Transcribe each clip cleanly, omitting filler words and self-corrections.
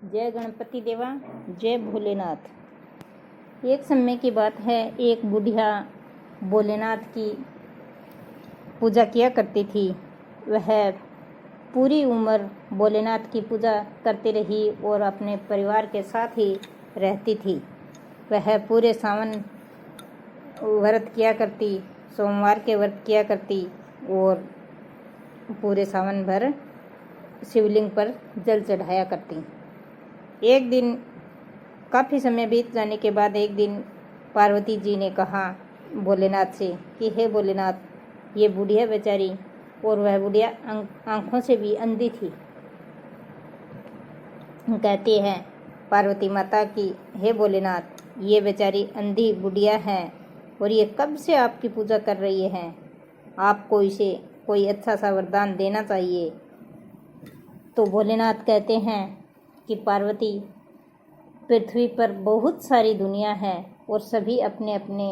जय गणपति देवा, जय भोलेनाथ। एक समय की बात है, एक बुढ़िया भोलेनाथ की पूजा किया करती थी। वह पूरी उम्र भोलेनाथ की पूजा करती रही और अपने परिवार के साथ ही रहती थी। वह पूरे सावन व्रत किया करती, सोमवार के व्रत किया करती और पूरे सावन भर शिवलिंग पर जल चढ़ाया करती। एक दिन काफ़ी समय बीत जाने के बाद एक दिन पार्वती जी ने कहा भोलेनाथ से कि हे भोलेनाथ, ये बुढ़िया बेचारी, और वह बुढ़िया आँखों से भी अंधी थी। कहती है पार्वती माता की हे भोलेनाथ, ये बेचारी अंधी बुढ़िया है और ये कब से आपकी पूजा कर रही है। आपको इसे कोई अच्छा सा वरदान देना चाहिए। तो भोलेनाथ कहते हैं कि पार्वती, पृथ्वी पर बहुत सारी दुनिया है और सभी अपने अपने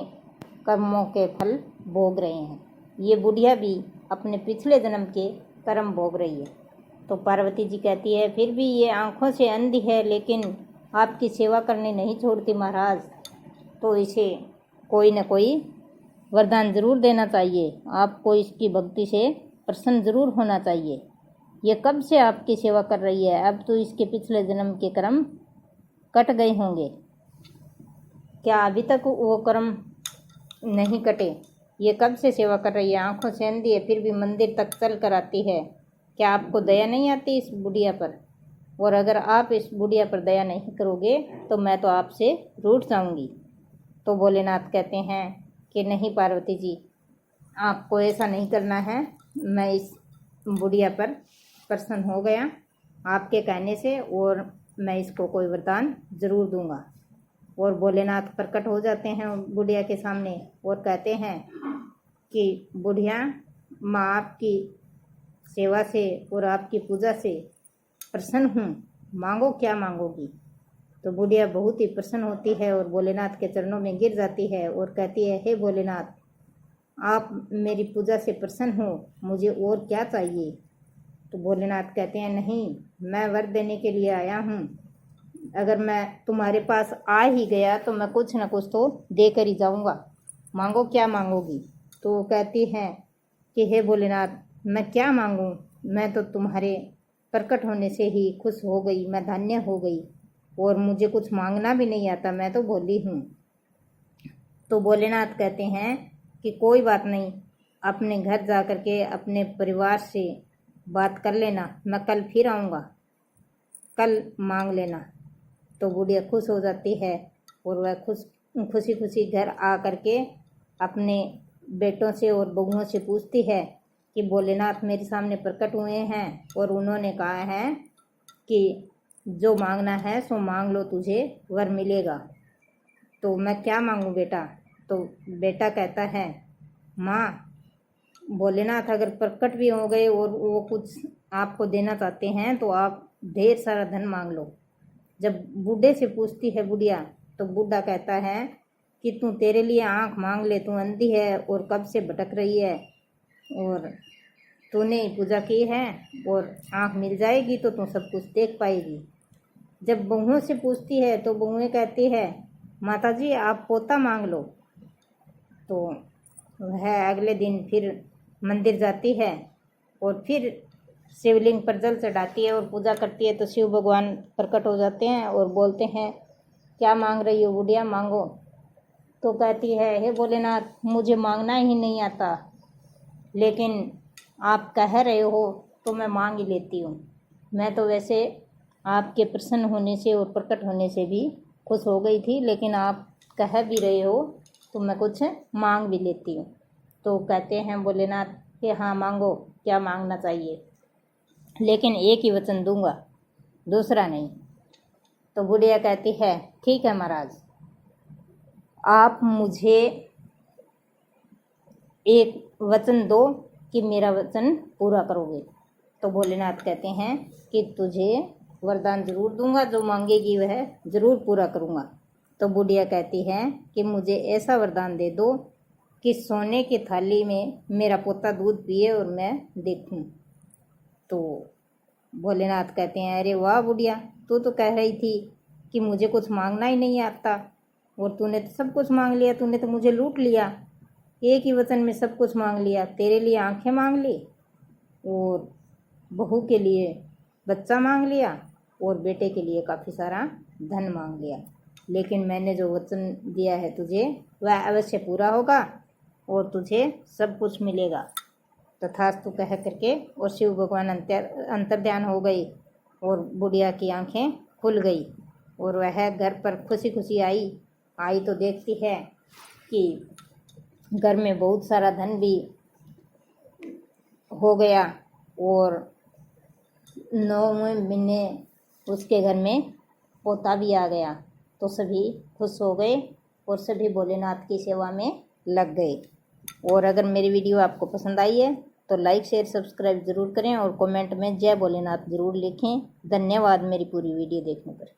कर्मों के फल भोग रहे हैं। ये बुढ़िया भी अपने पिछले जन्म के कर्म भोग रही है। तो पार्वती जी कहती है फिर भी ये आँखों से अंधी है लेकिन आपकी सेवा करने नहीं छोड़ती महाराज, तो इसे कोई न कोई वरदान ज़रूर देना चाहिए। आपको इसकी भक्ति से प्रसन्न ज़रूर होना चाहिए। ये कब से आपकी सेवा कर रही है, अब तो इसके पिछले जन्म के कर्म कट गए होंगे। क्या अभी तक वो कर्म नहीं कटे? ये कब से सेवा कर रही है, आंखों से अंधी है, फिर भी मंदिर तक चल कर आती है। क्या आपको दया नहीं आती इस बुढ़िया पर? और अगर आप इस बुढ़िया पर दया नहीं करोगे तो मैं तो आपसे रूठ जाऊंगी। तो भोलेनाथ कहते हैं कि नहीं पार्वती जी, आपको ऐसा नहीं करना है। मैं इस बुढ़िया पर प्रसन्न हो गया आपके कहने से और मैं इसको कोई वरदान ज़रूर दूंगा। और भोलेनाथ प्रकट हो जाते हैं बुढ़िया के सामने और कहते हैं कि बुढ़िया, माँ आपकी सेवा से और आपकी पूजा से प्रसन्न हूँ, मांगो क्या मांगोगी। तो बुढ़िया बहुत ही प्रसन्न होती है और भोलेनाथ के चरणों में गिर जाती है और कहती है हे भोलेनाथ, आप मेरी पूजा से प्रसन्न हो, मुझे और क्या चाहिए। तो भोलेनाथ कहते हैं नहीं, मैं वर देने के लिए आया हूँ। अगर मैं तुम्हारे पास आ ही गया तो मैं कुछ न कुछ तो दे कर ही जाऊँगा। मांगो क्या मांगोगी। तो वो कहती हैं कि हे भोलेनाथ, मैं क्या मांगूँ, मैं तो तुम्हारे प्रकट होने से ही खुश हो गई, मैं धन्य हो गई और मुझे कुछ मांगना भी नहीं आता, मैं तो भोली हूँ। तो भोलेनाथ कहते हैं कि कोई बात नहीं, अपने घर जा कर के अपने परिवार से बात कर लेना, मैं कल फिर आऊँगा, कल मांग लेना। तो बुढ़िया खुश हो जाती है और वह खुशी खुशी घर आ कर के अपने बेटों से और बहुओं से पूछती है कि भोलेनाथ मेरे सामने प्रकट हुए हैं और उन्होंने कहा है कि जो मांगना है सो मांग लो, तुझे वर मिलेगा। तो मैं क्या मांगूँ बेटा। तो बेटा कहता है माँ, भोलेनाथ अगर प्रकट भी हो गए और वो कुछ आपको देना चाहते हैं तो आप ढेर सारा धन मांग लो। जब बूढ़े से पूछती है बुढ़िया तो बूढ़ा कहता है कि तू, तेरे लिए आँख मांग ले, तू अंधी है और कब से भटक रही है और तूने पूजा की है और आँख मिल जाएगी तो तू सब कुछ देख पाएगी। जब बहुओं से पूछती है तो बहुएं कहती है माता जी आप पोता मांग लो। तो वह अगले दिन फिर मंदिर जाती है और फिर शिवलिंग पर जल चढ़ाती है और पूजा करती है। तो शिव भगवान प्रकट हो जाते हैं और बोलते हैं क्या मांग रही हो बुढ़िया, मांगो। तो कहती है हे भोलेनाथ, मुझे मांगना ही नहीं आता, लेकिन आप कह रहे हो तो मैं मांग ही लेती हूँ। मैं तो वैसे आपके प्रसन्न होने से और प्रकट होने से भी खुश हो गई थी, लेकिन आप कह भी रहे हो तो मैं कुछ मांग भी लेती हूँ। तो कहते हैं भोलेनाथ कि हाँ मांगो, क्या मांगना चाहिए, लेकिन एक ही वचन दूंगा, दूसरा नहीं। तो बुढ़िया कहती है ठीक है महाराज, आप मुझे एक वचन दो कि मेरा वचन पूरा करोगे। तो भोलेनाथ कहते हैं कि तुझे वरदान ज़रूर दूंगा, जो मांगेगी वह ज़रूर पूरा करूंगा। तो बुढ़िया कहती है कि मुझे ऐसा वरदान दे दो कि सोने की थाली में मेरा पोता दूध पिए और मैं देखूं। तो भोलेनाथ कहते हैं, अरे वाह बुढ़िया, तू तो कह रही थी कि मुझे कुछ मांगना ही नहीं आता, और तूने तो सब कुछ मांग लिया, तूने तो मुझे लूट लिया, एक ही वचन में सब कुछ मांग लिया। तेरे लिए आंखें मांग ली, और बहू के लिए बच्चा मांग लिया, और बेटे के लिए काफ़ी सारा धन मांग लिया, लेकिन मैंने जो वचन दिया है तुझे वह अवश्य पूरा होगा और तुझे सब कुछ मिलेगा। तथास्तु कह करके और शिव भगवान अंतर्ध्यान हो गई और बुढ़िया की आंखें खुल गई, और वह घर पर खुशी खुशी आई तो देखती है कि घर में बहुत सारा धन भी हो गया, और 9वें महीने उसके घर में पोता भी आ गया। तो सभी खुश हो गए और सभी भोलेनाथ की सेवा में लग गए। और अगर मेरी वीडियो आपको पसंद आई है तो लाइक शेयर सब्सक्राइब ज़रूर करें और कमेंट में जय भोलेनाथ ज़रूर लिखें। धन्यवाद मेरी पूरी वीडियो देखने पर।